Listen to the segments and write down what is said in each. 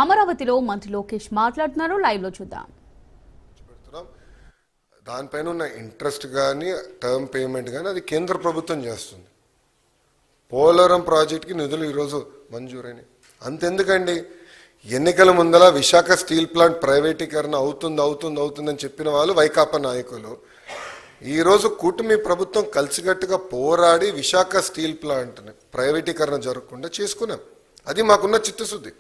అమరావతిలో మంత్రి లోకేష్ మాట్లాడుతున్నారు. లైవ్ లో చూద్దాం. దానిపైన ఉన్న ఇంట్రెస్ట్ కానీ టర్మ్ పేమెంట్ కానీ అది కేంద్ర ప్రభుత్వం చేస్తుంది. పోలవరం ప్రాజెక్టుకి నిధులు ఈరోజు మంజూరైనవి. అంతెందుకండి, ఎన్నికల ముందల విశాఖ స్టీల్ ప్లాంట్ ప్రైవేటీకరణ అవుతుందని చెప్పిన వాళ్ళు వైకాపా నాయకులు ఈరోజు కూటమి ప్రభుత్వం కలిసికట్టుగా పోరాడి విశాఖ స్టీల్ ప్లాంట్ని ప్రైవేటీకరణ జరగకుండా చేసుకున్నాం. అది మాకున్న చిత్తశుద్ధి.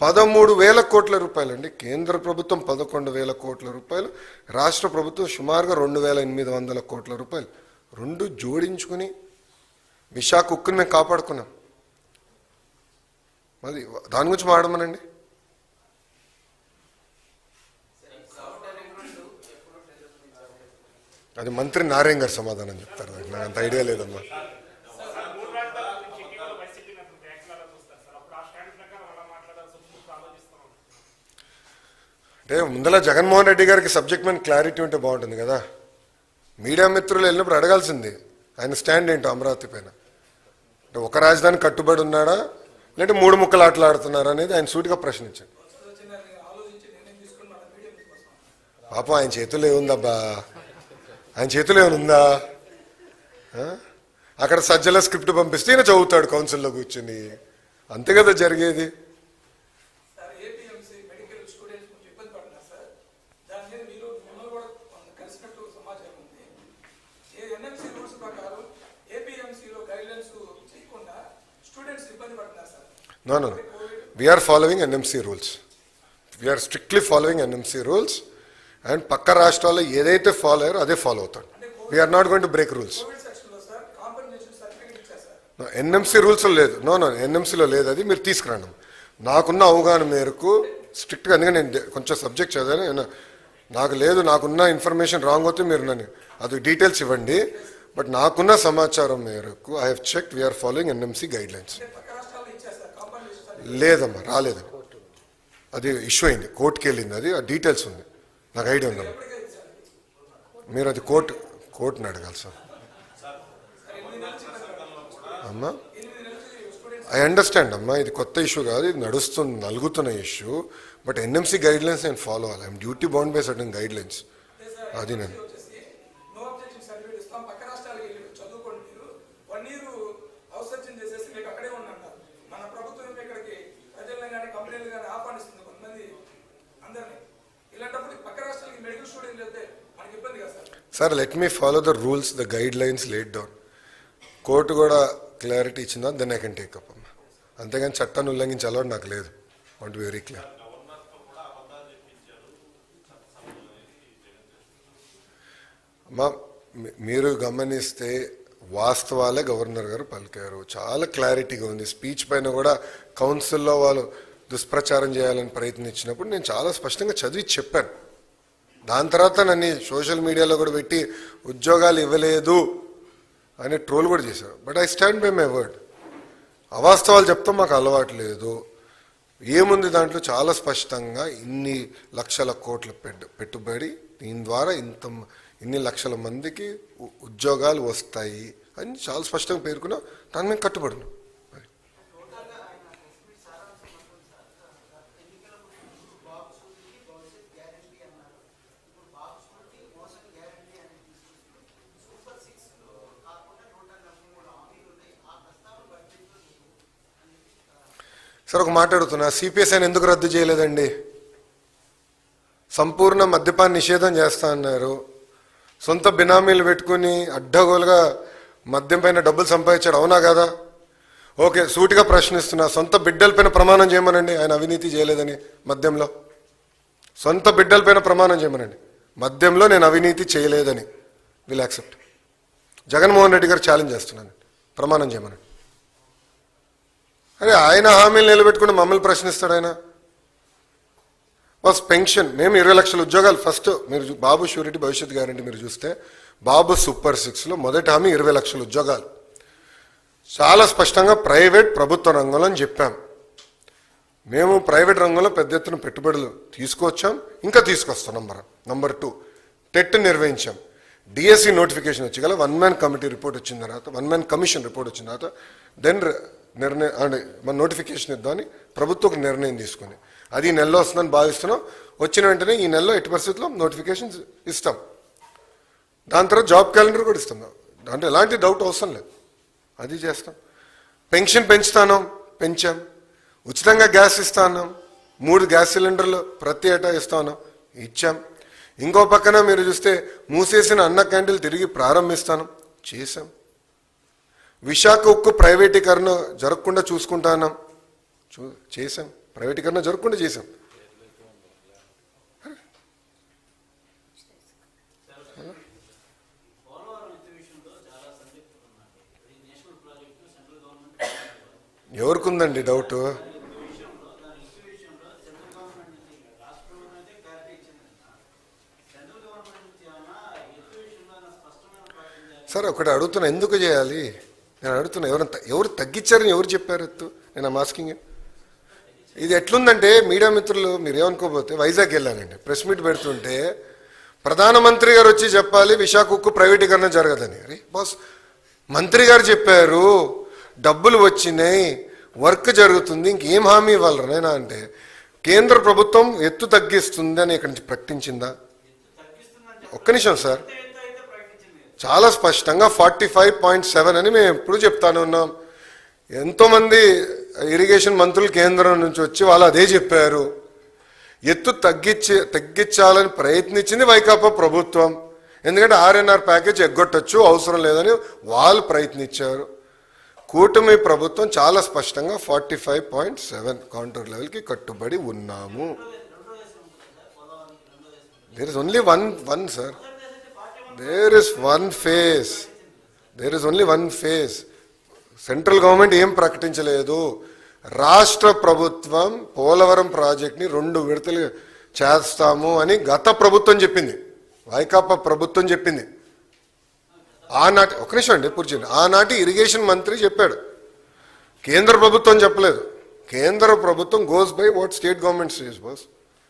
13,000 కోట్ల రూపాయలు అండి. కేంద్ర ప్రభుత్వం 11,000 కోట్ల రూపాయలు, రాష్ట్ర ప్రభుత్వం సుమారుగా 2,800 కోట్ల రూపాయలు రెండు జోడించుకుని విశాఖ ఉక్కుని మేము కాపాడుకున్నాం. మరి దాని గురించి మాట్లాడమనండి. అది మంత్రి నారాయణ గారు సమాధానం చెప్తారు. నాకు అంత ఐడియా లేదమ్మా. అంటే ముందల జగన్మోహన్ రెడ్డి గారికి సబ్జెక్ట్ మీద క్లారిటీ ఉంటే బాగుంటుంది కదా. మీడియా మిత్రులు వెళ్ళినప్పుడు అడగాల్సింది ఆయన స్టాండ్ ఏంటో అమరావతి పైన. అంటే ఒక రాజధాని కట్టుబడి ఉన్నాడా లేదంటే 3 ముక్కలు ఆటలాడుతున్నారా అనేది ఆయన సూటిగా ప్రశ్నించాడు. పాపం ఆయన చేతుల్లో ఏముందబ్బా, ఆయన చేతుల్లో ఏముందా? అక్కడ సజ్జల స్క్రిప్ట్ పంపిస్తే ఈయన చదువుతాడు కౌన్సిల్లో కూర్చుని. అంతే కదా జరిగేది. No. We are following NMC rules. We are strictly following NMC rules. And పక్క రాష్ట్రాల్లో ఏదైతే ఫాలో అయ్యారో అదే ఫాలో అవుతాడు. We are not going to break rules. NMC rules లేదు. నో ఎన్ఎంసీలో లేదు. అది మీరు తీసుకురండి. నాకున్న అవగాహన మేరకు స్ట్రిక్ట్గా, అందుకని నేను కొంచెం సబ్జెక్ట్ చదివాను. నాకున్న ఇన్ఫర్మేషన్ రాంగ్ అవుతే మీరు నన్ను అది డీటెయిల్స్ ఇవ్వండి. బట్ నాకున్న సమాచారం మేరకు I have checked. We are following NMC guidelines. లేదమ్మా, రాలేదని. అది ఇష్యూ అయింది, కోర్టుకి వెళ్ళింది. అది ఆ డీటెయిల్స్ ఉంది, నాకు ఐడియా ఉందమ్మా. మీరు అది కోర్టుని అడగాలి సార్. అమ్మా, ఐ అండర్స్టాండ్ అమ్మా, ఇది కొత్త ఇష్యూ కాదు, ఇది నలుగుతున్న issue. But NMC guidelines నేను ఫాలో అవ్వాలి. I'm duty bound by certain guidelines. అది నేను sir, let me follow the rules, the guidelines laid down. Court కూడా క్లారిటీ ఇచ్చిందా, then I can take up అమ్మా. అంతేగాని చట్టాన్ని ఉల్లంఘించే అలవాటు నాకు లేదు. Want very clear. అమ్మా, మీరు గమనిస్తే వాస్తవాలే గవర్నర్ గారు పలికారు. చాలా క్లారిటీగా ఉంది. స్పీచ్ పైన కూడా కౌన్సిల్లో వాళ్ళు దుష్ప్రచారం చేయాలని ప్రయత్నించినప్పుడు నేను చాలా స్పష్టంగా చదివి చెప్పాను. దాని తర్వాత నన్ను సోషల్ మీడియాలో కూడా పెట్టి ఉద్యోగాలు ఇవ్వలేదు అనే ట్రోల్ కూడా చేశారు. But I stand by my word. అవాస్తవాలు చెప్తాం మాకు అలవాటు లేదు. ఏముంది దాంట్లో? చాలా స్పష్టంగా ఇన్ని లక్షల కోట్ల పెట్టుబడి, దీని ద్వారా ఇన్ని లక్షల మందికి ఉద్యోగాలు వస్తాయి అని చాలా స్పష్టంగా పేర్కొన్నా. దాని మేము కట్టుబడినాం. సార్, ఒక మాట అడుగుతున్నా, సిపిఎస్ఐని ఎందుకు రద్దు చేయలేదండి? సంపూర్ణ మద్యపాన నిషేధం చేస్తా అన్నారు. సొంత బినామీలు పెట్టుకుని అడ్డగోలుగా మద్యం పైన డబ్బులు సంపాదించాడు, అవునా కదా? ఓకే, సూటిగా ప్రశ్నిస్తున్నా, సొంత బిడ్డలపైన ప్రమాణం చేయమనండి ఆయన అవినీతి చేయలేదని. మద్యంలో సొంత బిడ్డలపైన ప్రమాణం చేయమనండి, మద్యంలో నేను అవినీతి చేయలేదని. Will accept. జగన్మోహన్ రెడ్డి గారు ఛాలెంజ్ చేస్తున్నాను, ప్రమాణం చేయమనండి. అరే, ఆయన హామీలు నిలబెట్టుకుని మమ్మల్ని ప్రశ్నిస్తాడు ఆయన. వాస్ పెన్షన్, మేము 20 లక్షల ఉద్యోగాలు. ఫస్ట్ మీరు బాబు షూరిటీ భవిష్యత్ గ్యారంటీ మీరు చూస్తే బాబు సూపర్ 6లో మొదటి హామీ 20 లక్షల ఉద్యోగాలు. చాలా స్పష్టంగా ప్రైవేట్ ప్రభుత్వ రంగంలో అని చెప్పాం. మేము ప్రైవేట్ రంగంలో పెద్ద ఎత్తున పెట్టుబడులు తీసుకొచ్చాం, ఇంకా తీసుకొస్తాం. నంబర్ 2 టెట్ నిర్వహించాం. డిఎస్సి నోటిఫికేషన్ వచ్చి గల 1 మ్యాన్ కమిటీ రిపోర్ట్ వచ్చిన తర్వాత, 1 మ్యాన్ కమిషన్ రిపోర్ట్ వచ్చిన తర్వాత దెన్ నిర్ణయం అంటే మన నోటిఫికేషన్ ఇద్దామని ప్రభుత్వం ఒక నిర్ణయం తీసుకుంది. అది ఈ నెలలో వస్తుందని భావిస్తున్నాం. వచ్చిన వెంటనే ఈ నెలలో ఎట్టి పరిస్థితుల్లో నోటిఫికేషన్స్ ఇస్తాం. దాని తర్వాత జాబ్ క్యాలెండర్ కూడా ఇస్తాం. అంటే ఎలాంటి డౌట్ అవసరం లేదు, అది చేస్తాం. పెన్షన్ పెంచుతాను, పెంచాం. ఉచితంగా గ్యాస్ ఇస్తాను, 3 గ్యాస్ సిలిండర్లు ప్రతి ఏటా ఇస్తాను, ఇచ్చాం. ఇంకో పక్కన మీరు చూస్తే మూసేసిన అన్న క్యాంటీన్లు తిరిగి ప్రారంభిస్తాను, చేశాం. విశాఖ ఉక్కు ప్రైవేటీకరణ జరగకుండా చూసుకుంటాను, చేశాం. ప్రైవేటీకరణ జరగకుండా చేశాం. ఎవరికుందండి డౌట్? సార్ ఒకటి అడుగుతున్నా, ఎందుకు చేయాలి? నేను అడుగుతున్నా, ఎవరు తగ్గించారని ఎవరు చెప్పారు ఎత్తు? నేను మాస్కింగ్. ఇది ఎట్లుందంటే మీడియా మిత్రులు మీరు ఏమనుకోకపోతే, వైజాగ్ వెళ్ళానండి, ప్రెస్ మీట్ పెడుతుంటే ప్రధానమంత్రి గారు వచ్చి చెప్పాలి విశాఖ ఉక్కు ప్రైవేటీకరణ జరగదని. అరే బాస్, మంత్రి గారు చెప్పారు, డబ్బులు వచ్చినాయి, వర్క్ జరుగుతుంది, ఇంకేం హామీ ఇవ్వాలనేనా అంటే కేంద్ర ప్రభుత్వం ఎత్తు తగ్గిస్తుంది అని ఇక్కడి నుంచి ప్రకటించిందా? ఒక్క నిమిషం సార్, చాలా స్పష్టంగా 45.7 అని మేము ఎప్పుడు చెప్తానే ఉన్నాం. ఎంతోమంది ఇరిగేషన్ మంత్రులు కేంద్రం నుంచి వచ్చి వాళ్ళు అదే చెప్పారు. ఎత్తు తగ్గించాలని ప్రయత్నించింది వైకాపా ప్రభుత్వం. ఎందుకంటే ఆర్ఎన్ఆర్ ప్యాకేజ్ ఎగ్గొట్టచ్చు, అవసరం లేదని వాళ్ళు ప్రయత్నించారు. కూటమి ప్రభుత్వం చాలా స్పష్టంగా 45.7 కౌంటర్ లెవెల్కి కట్టుబడి ఉన్నాము. There is only one sir, there is one phase, there is only one phase. Central government ఏం ప్రకటించలేదు. రాష్ట్ర ప్రభుత్వం పోలవరం ప్రాజెక్ట్ని 2 విడతలు చేస్తాము అని గత ప్రభుత్వం చెప్పింది, వైకాపా ప్రభుత్వం చెప్పింది. ఆనాటి ఒక నిమిషం అండి పూర్తి, ఆనాటి ఇరిగేషన్ మంత్రి చెప్పాడు, కేంద్ర ప్రభుత్వం చెప్పలేదు. కేంద్ర ప్రభుత్వం goes by what state government says boss.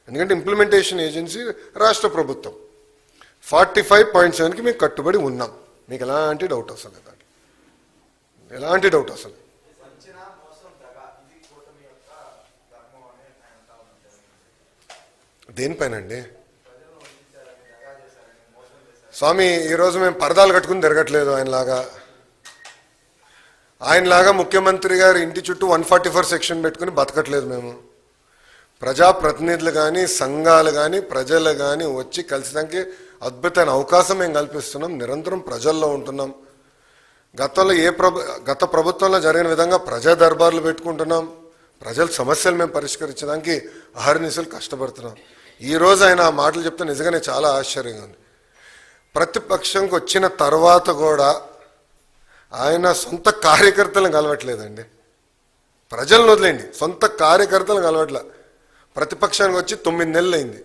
ఎందుకంటే ఇంప్లిమెంటేషన్ ఏజెన్సీ రాష్ట్ర ప్రభుత్వం. 45.7కి మేము కట్టుబడి ఉన్నాం. మీకు ఎలాంటి డౌట్ అసలు, ఎలాంటి డౌట్ అసలు. దేనిపైనండి స్వామి? ఈరోజు మేము పరదాలు కట్టుకుని తిరగట్లేదు ఆయనలాగా ముఖ్యమంత్రి గారు ఇంటి చుట్టూ 144 సెక్షన్ పెట్టుకుని బతకట్లేదు మేము. ప్రజాప్రతినిధులు కానీ, సంఘాలు కానీ, ప్రజలు కానీ వచ్చి కలిసిదానికి అద్భుతమైన అవకాశం మేము కల్పిస్తున్నాం. నిరంతరం ప్రజల్లో ఉంటున్నాం. గతంలో గత ప్రభుత్వంలో జరిగిన విధంగా ప్రజా దర్బార్లు పెట్టుకుంటున్నాం. ప్రజల సమస్యలు మేము పరిష్కరించడానికి అహర్నిశలు కష్టపడుతున్నాం. ఈరోజు ఆయన ఆ మాటలు చెప్తే నిజంగానే చాలా ఆశ్చర్యంగా ఉంది. ప్రతిపక్షంకి వచ్చిన తర్వాత కూడా ఆయన సొంత కార్యకర్తలను కలవట్లేదండి. ప్రజలను వదిలేండి, సొంత కార్యకర్తలను కలవట్లే. ప్రతిపక్షానికి వచ్చి 9 నెలలు అయింది.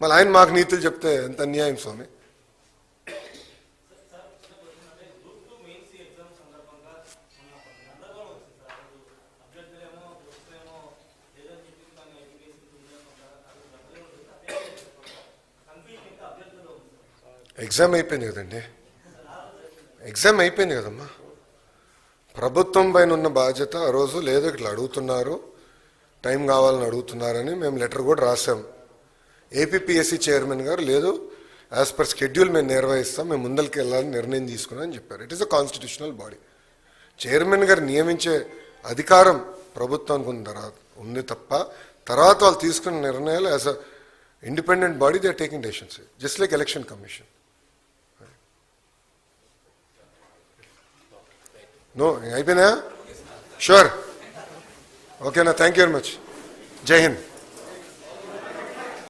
మళ్ళీ ఆయన మాకు నీతులు చెప్తే ఎంత అన్యాయం స్వామి. ఎగ్జామ్ అయిపోయింది కదండి, ఎగ్జామ్ అయిపోయింది కదమ్మా. ప్రభుత్వం పైన ఉన్న బాధ్యత ఆ రోజు లేదు, ఇట్లా అడుగుతున్నారు, టైం కావాలని అడుగుతున్నారని మేము లెటర్ కూడా రాసాం. ఏపీపీఎస్సీ చైర్మన్ గారు లేదు, యాజ్ పర్ షెడ్యూల్ మేము నిర్వహిస్తాం, మేము ముందరికి వెళ్ళాలని నిర్ణయం తీసుకున్నామని చెప్పారు. It is a constitutional body. Chairman గారు నియమించే అధికారం ప్రభుత్వానికి ఉంది తప్ప తర్వాత వాళ్ళు తీసుకున్న నిర్ణయాలు as a independent body they are taking decisions, just like Election Commission. No అయిపోయిందా? షూర్, ఓకేనా? Thank you very much. Jai Hind.